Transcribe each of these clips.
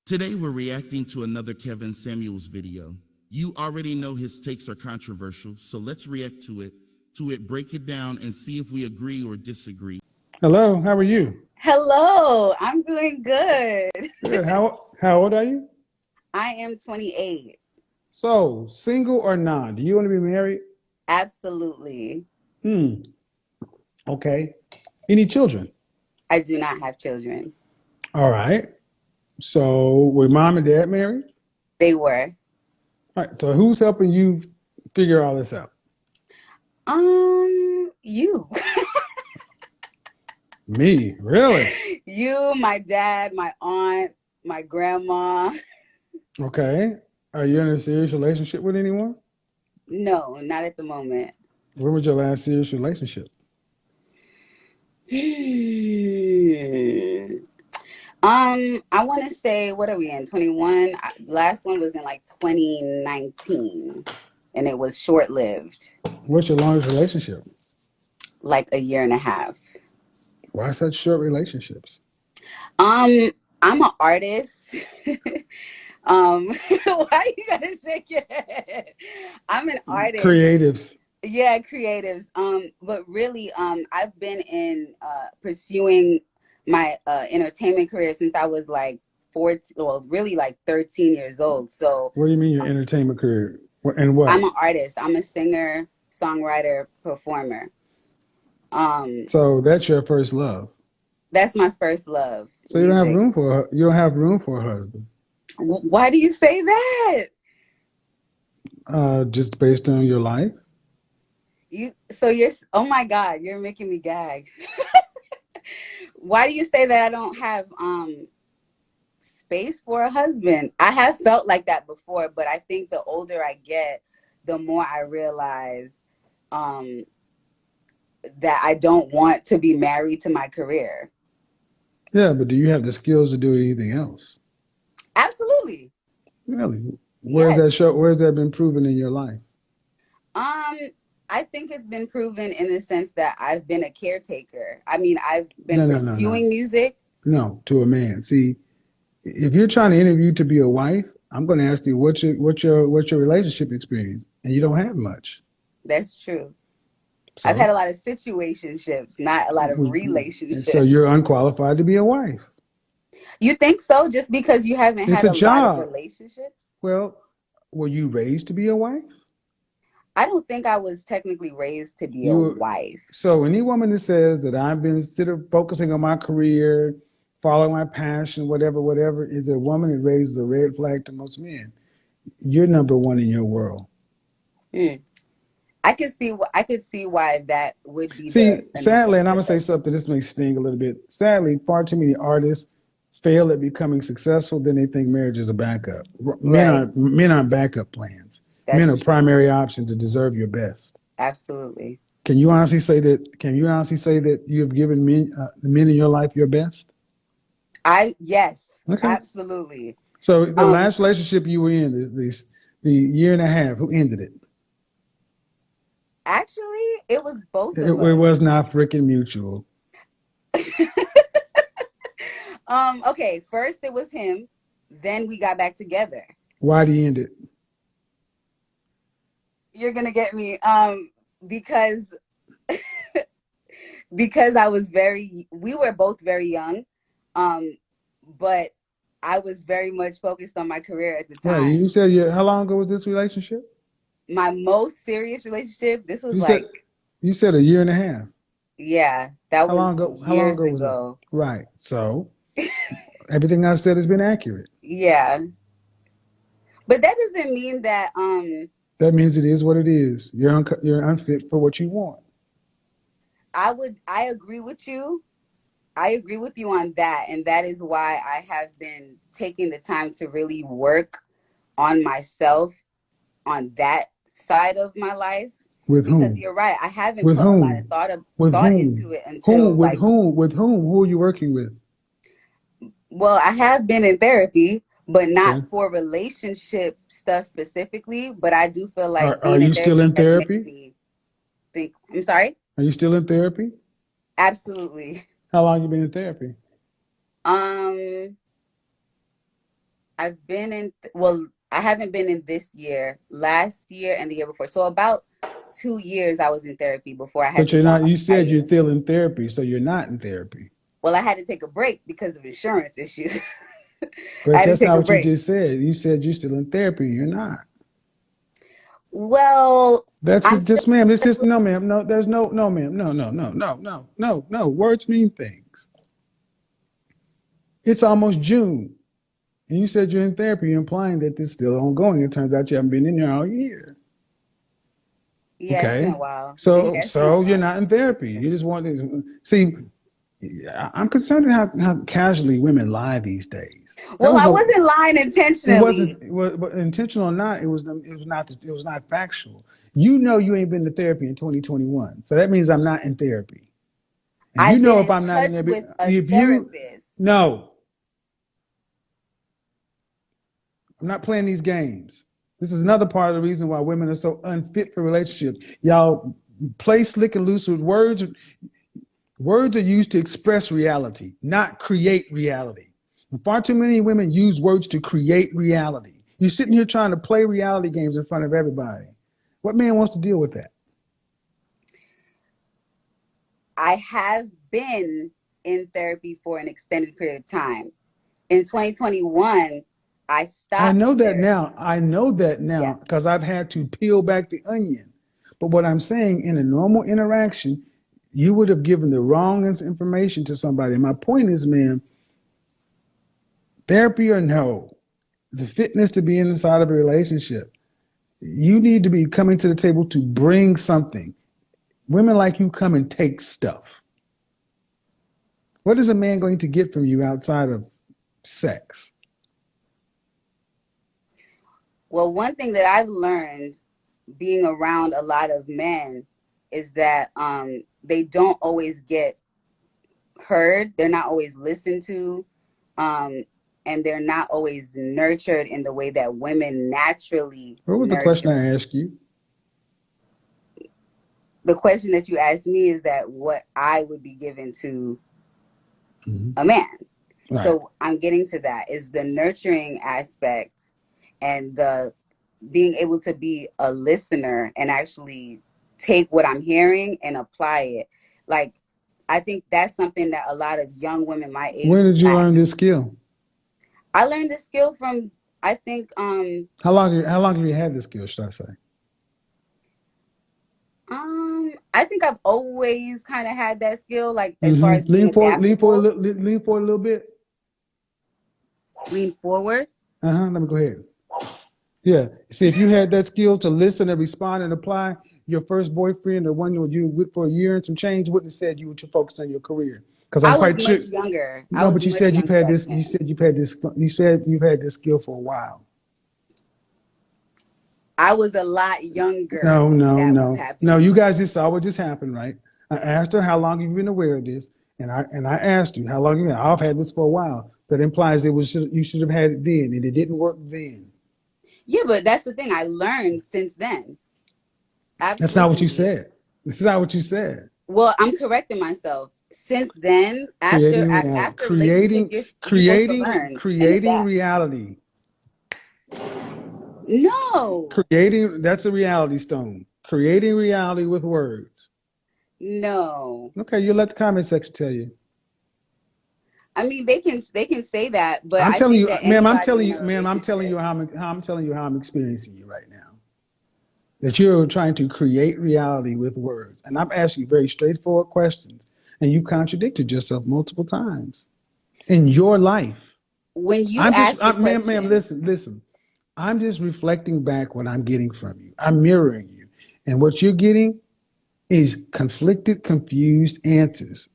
Today we're reacting to another Kevin Samuels video. You already know his takes are controversial, so let's react to it, break it down, and see if we agree or disagree. Hello, how are you? Hello, I'm doing good. Good. How old are you? I am 28. So, single or not? Do you want to be married? Absolutely. Hmm. Okay. Any children? I do not have children. All right. So, were mom and dad married? They were. All right. So, who's helping you figure all this out? You. Me, really? You, my dad, my aunt, my grandma. Okay. Are you in a serious relationship with anyone? No, not at the moment. When was your last serious relationship? I want to say, what are we in? 21. Last one was in like 2019, and it was short-lived, What's your longest relationship? like a year and a half. Why such short relationships? Um, I'm an artist. Why you gotta shake your head? I'm an artist. Creatives. Yeah, creatives. But really, I've been in pursuing my entertainment career since I was like 14, well, really like 13 years old. So What do you mean your entertainment career? And what? I'm an artist. I'm a singer, songwriter, performer. Um, So that's your first love. that's my first love, So you don't have music. room for you don't have room for a husband, Why do you say that? just based on your life. Oh my God, you're making me gag. Why do you say that I don't have space for a husband? I have felt like that before, but I think the older I get, the more I realize um that I don't want to be married to my career. Yeah, but do you have the skills to do anything else? Absolutely. Really? Where's that Yes. show? Where's that been proven in your life? Um, I think it's been proven in the sense that I've been a caretaker. I mean, I've been No, no, no, no, pursuing music. no. To a man. See, if you're trying to interview to be a wife, I'm going to ask you what's your relationship experience, and you don't have much. That's true. I've had So, a lot of situationships, not a lot of so you're relationships. unqualified to be a wife. You think so? Just because you haven't It's had a a lot of job. relationships? Well, were you raised to be a wife? I don't think I was technically raised to be a You wife. so any woman that says that I've been sort of focusing on my career, following my passion, whatever, is a woman that raises a red flag to most men. You're number one in your world. Hmm. I could see why that would be the See, initial sadly, and I'm gonna say perception. something. This may sting a little bit. Sadly, far too many artists fail at becoming successful. Then they think marriage is a backup. Right. Men aren't backup plans. Men are That's true. primary options to deserve your best. Absolutely. Can you honestly say that? Can you honestly say that you have given the men in your life your best? Yes, Okay. absolutely. So the Um, last relationship you were in, the year and a half, who ended it? Actually, it was both It, of it us. was not freaking mutual. Okay, first it was him, then we got back together. Why did he end it? You're gonna get me. Because I was we were both very young, um, but I was very much focused on my career at the Right. You time. said how long ago was this relationship? My most serious relationship, this was You said like, you said a year and a half. yeah, that How long was ago? How long years ago was that? ago. Right. So everything I said has been accurate. Yeah, but that doesn't mean that That means it is what it is. You're unfit for what you want. I agree with you. I agree with you on that, and that is why I have been taking the time to really work on myself on that side of my life, With because whom? you're right, I haven't With put a lot of whom? With thought whom? into it Whom? until With like, whom? With whom? Who are you working with? well, I have been in therapy, but not Okay. for relationship stuff specifically, but I do feel like Are being in you still therapy in has made therapy? me think. I'm sorry. Are you still in therapy? Absolutely. How long you been in therapy? um I've been in, well, I haven't been in this year, last year and the year before. So about 2 years I was in therapy before I had But to you're go on not, you said you're hiatus. still in therapy, so you're not in therapy. Well, I had to take a break because of insurance issues. I But had to that's take not a what you break. just said. You said you're still in therapy. You're not. Well, That's I'm it, still just, ma'am. It's in touch just with, no, ma'am. No, there's no, ma'am. No. Words mean things. It's almost June, and you said you're in therapy. You're implying that this is still ongoing. It turns out you haven't been in there all year. yeah, it's been Okay, a while. so Yeah, it's been a you're while. not in therapy. You just want to see. I'm concerned at how casually women lie these days. That Well, was I a. wasn't lying It wasn't intentionally. intentional or not. It was not factual. You know you ain't been to therapy in 2021, so that means I'm not in therapy. And you I've been know if in I'm not in touch there, with a if you therapist. no, I'm not playing these games. This is another part of the reason why women are so unfit for relationships. Y'all play slick and loose with words. Words are used to express reality, not create reality. And far too many women use words to create reality. You're sitting here trying to play reality games in front of everybody. What man wants to deal with that? I have been in therapy for an extended period of time. In 2021, I I stopped know that now. therapy. I know that Yeah. now because I've had to peel back the onion. But what I'm saying, in a normal interaction, you would have given the wrong information to somebody. My point is, man, therapy or no, the fitness to be inside of a relationship, you need to be coming to the table to bring something. Women like you come and take stuff. What is a man going to get from you outside of sex? Well, one thing that I've learned being around a lot of men is that they don't always get heard. They're not always listened to. Um, and they're not always nurtured in the way that women naturally What was the question nurture. I asked you? The question that you asked me is that what I would be given to Mm-hmm. a man. Right. So I'm getting to that is the nurturing aspect and the being able to be a listener and actually take what I'm hearing and apply it. Like, I think that's something that a lot of young women my Where age did you lack. learn this skill? I learned this skill from, I think, How long have you had this skill, should I say? I think I've always kind of had that skill, like as far as Mm-hmm. being adaptable. Lean forward a little bit. Lean forward. Let me go ahead. Yeah. See, if you had that skill to listen and respond and apply, your first boyfriend, the one you were with for a year and some change, wouldn't have said you were focused on your career. Because I'm I was quite sure. much younger. I No, was but you much said you've younger had back this. You then. said you've had this. You said you've had this skill for a while. I was a lot younger No, when no, that was no, no. You happening. guys just saw what just happened, right? I asked her how long have you been aware of this, and I asked you how long you been. I've had this for a while. That implies you should have had it then, and it didn't work then. Yeah, but that's the thing. I learned since then. That's not what you Absolutely. said. This is not what you said. Well, I'm correcting myself. Since then, Creating reality, after a relationship, you're supposed to learn and creating adapt. reality, No, creating. That's a reality stone. Creating reality with words. no. Okay, you let the comment section tell you. I mean, they can say that, but I'm I telling think you, that ma'am. anybody in a I'm telling you relationship. how I'm telling you how I'm experiencing you right now. That you're trying to create reality with words, and I'm asking you very straightforward questions, and you contradicted yourself multiple times in your life. When you ask the Ma'am. question, Listen. I'm just reflecting back what I'm getting from you. I'm mirroring you, and what you're getting is conflicted, confused answers.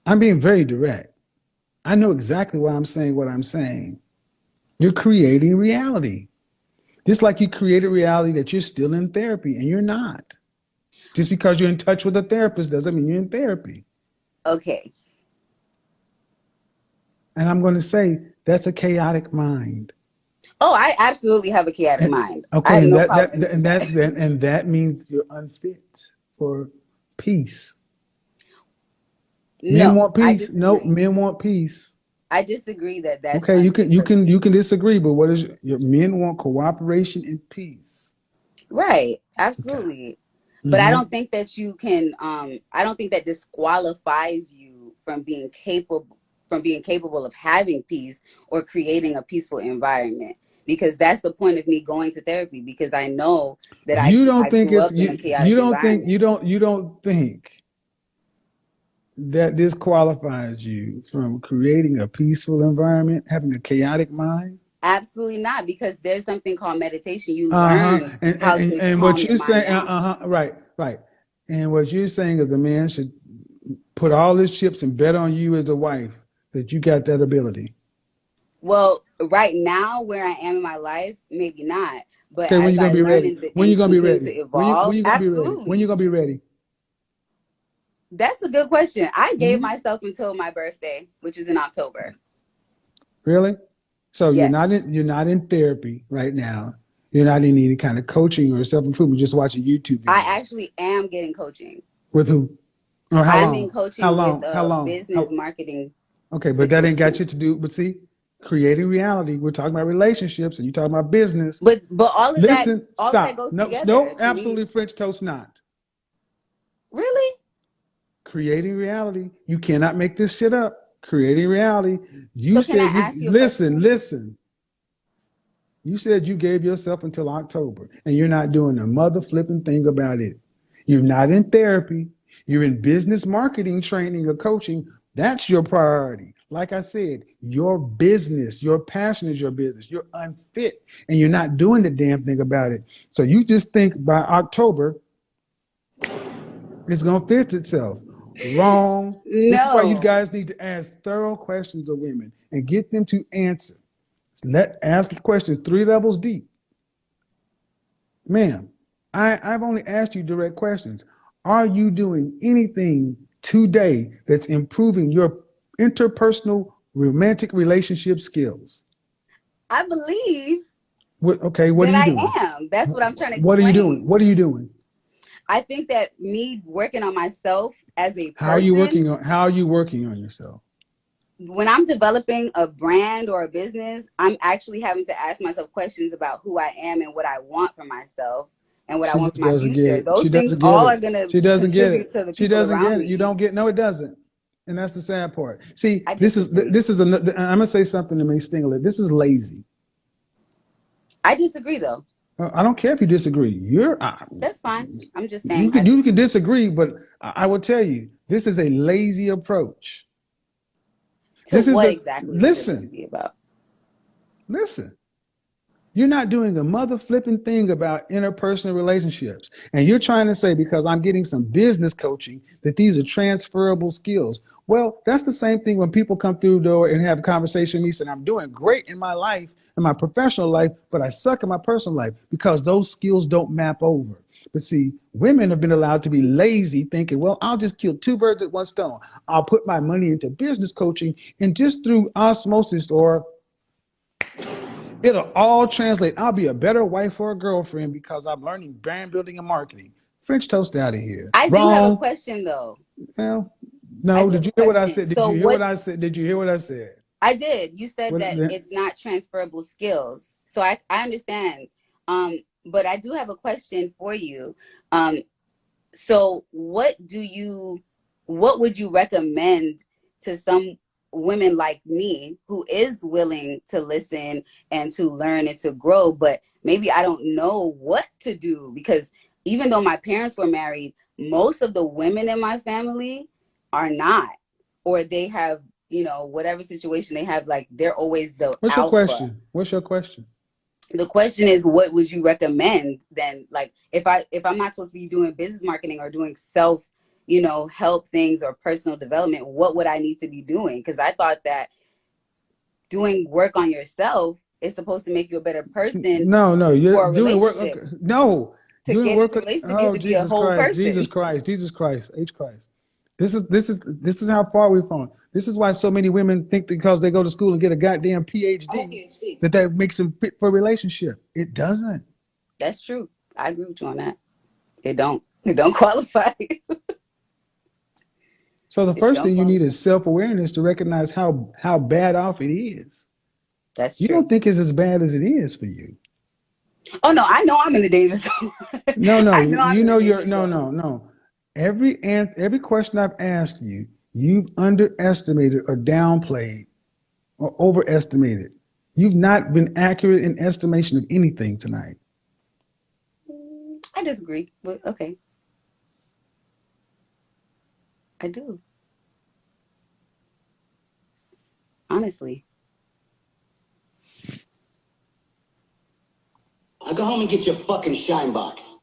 I'm being very direct. I know exactly why I'm saying what I'm saying. You're creating reality. Just like you created reality that you're still in therapy and you're not. Just because you're in touch with a therapist doesn't mean you're in therapy. okay. And I'm going to say that's a chaotic mind. Oh, I absolutely have a chaotic And, mind. I okay, have and no problem admitting that. that means you're unfit for peace. Men No, want I peace. No, disagree. men want peace. I disagree that that's Okay, unfit for you can peace. disagree, but what is your men want cooperation and peace. Right, Okay. absolutely. But I Mm-hmm. don't think that you can I don't think that disqualifies you from being capable of having peace or creating a peaceful environment, because that's the point of me going to therapy, because I know that You don't I think grew it's up in a chaotic environment. you don't think that disqualifies you from creating a peaceful environment, having a chaotic mind? Absolutely not, because there's something called meditation. You Uh-huh. learn how to And calm what your you say, mind down. right, right. And what you're saying is a man should put all his chips and bet on you as a wife that you got that ability. Well, right now where I am in my life, maybe not. But Okay, when as you gonna I be learn ready? and, When you and gonna be continue to ready? When evolve, you gonna be ready? When you absolutely. gonna be ready? That's a good question. I gave Hmm. myself until my birthday, which is in October. Really? So Yes. you're not in therapy right now. You're not in any kind of coaching or self improvement. Just watching YouTube I videos. actually am getting coaching. With who? Or how I'm in long? How coaching with long? How a long? business How? marketing Okay, but that ain't got situation. shit to do. But see, creating reality. We're talking about relationships, and you're talking about business. But Listen, all of that stop. goes No, together no, to me. absolutely French toast not. Really? Creating reality. You cannot make this shit up. Creating reality. So You can I said ask you you a listen, question? listen. You said you gave yourself until October, and you're not doing a mother flipping thing about it. You're not in therapy. You're in business marketing training or coaching. That's your priority. Like I said, your business, your passion is your business. You're unfit, and you're not doing the damn thing about it. So you just think by October, it's going to fix itself. Wrong. This is why you No. guys need to ask thorough questions of women and get them to answer. Ask the question 3 levels deep. Ma'am, I've only asked you direct questions. Are you doing anything today that's improving your interpersonal romantic relationship skills? I believe What are that you I doing? am. That's what I'm trying to What are you doing? explain. What are you doing? I think that me working on myself as a How are you person, working on how are you working on yourself? when I'm developing a brand or a business, I'm actually having to ask myself questions about who I am and what I want for myself and what I She want for just my doesn't get future. it. She Those things doesn't get all are it. going to She doesn't get contribute it. to the She people doesn't around get it. You me. don't get no, it doesn't. And that's the sad part. See, I disagree. I'm gonna say something that may sting a little. This is lazy. I disagree, though. I don't care if you disagree. That's fine. I'm just saying I You can disagree. disagree, but I will tell you this is a lazy approach. To This is what the exactly is it listen, lazy about? listen. You're not doing a mother flipping thing about interpersonal relationships. And you're trying to say, because I'm getting some business coaching, that these are transferable skills. Well, that's the same thing when people come through the door and have a conversation with me saying, I'm doing great in my life, in my professional life, but I suck in my personal life because those skills don't map over. But see, women have been allowed to be lazy, thinking, well, I'll just kill two birds with one stone. I'll put my money into business coaching, and just through osmosis or it'll all translate. I'll be a better wife or a girlfriend because I'm learning brand building and marketing. French toast out of here. I do have a Wrong. question, though. Well, I no. do have Did a you hear what I question. said? Did So, you hear what what I said? Did you hear what I said? I did. You said What? that it's not transferable skills. So I understand. But I do have a question for you. Um, so what would you recommend to some women like me who is willing to listen and to learn and to grow, but maybe I don't know what to do, because even though my parents were married, most of the women in my family are not, or they have, whatever situation they have, like they're always the What's your alpha. question? What's your question? The question is, what would you recommend then? Like, if I'm not supposed to be doing business marketing or doing self, help things or personal development, what would I need to be doing? Because I thought that doing work on yourself is supposed to make you a better person No, no. You're for a doing work. relationship. Okay. No, To doing get work. into a relationship, you have Oh, to be a Jesus whole Christ! person. Jesus Christ! Jesus Christ! H Christ! This is how far we've gone. This is why so many women think because they go to school and get a goddamn PhD that makes them fit for a relationship. It doesn't. That's true. I agree with you on that. It don't qualify. So the first Don't thing you fall. need is self-awareness to recognize how bad off it is. That's You true. don't think it's as bad as it is for you. Oh no, I know I'm in the danger zone. No, I no, know I'm you in the know danger you're no, zone. no, no. Every question I've asked you, you've underestimated or downplayed or overestimated. You've not been accurate in estimation of anything tonight. I disagree, but okay, I do. Honestly. Now go home and get your fucking shine box.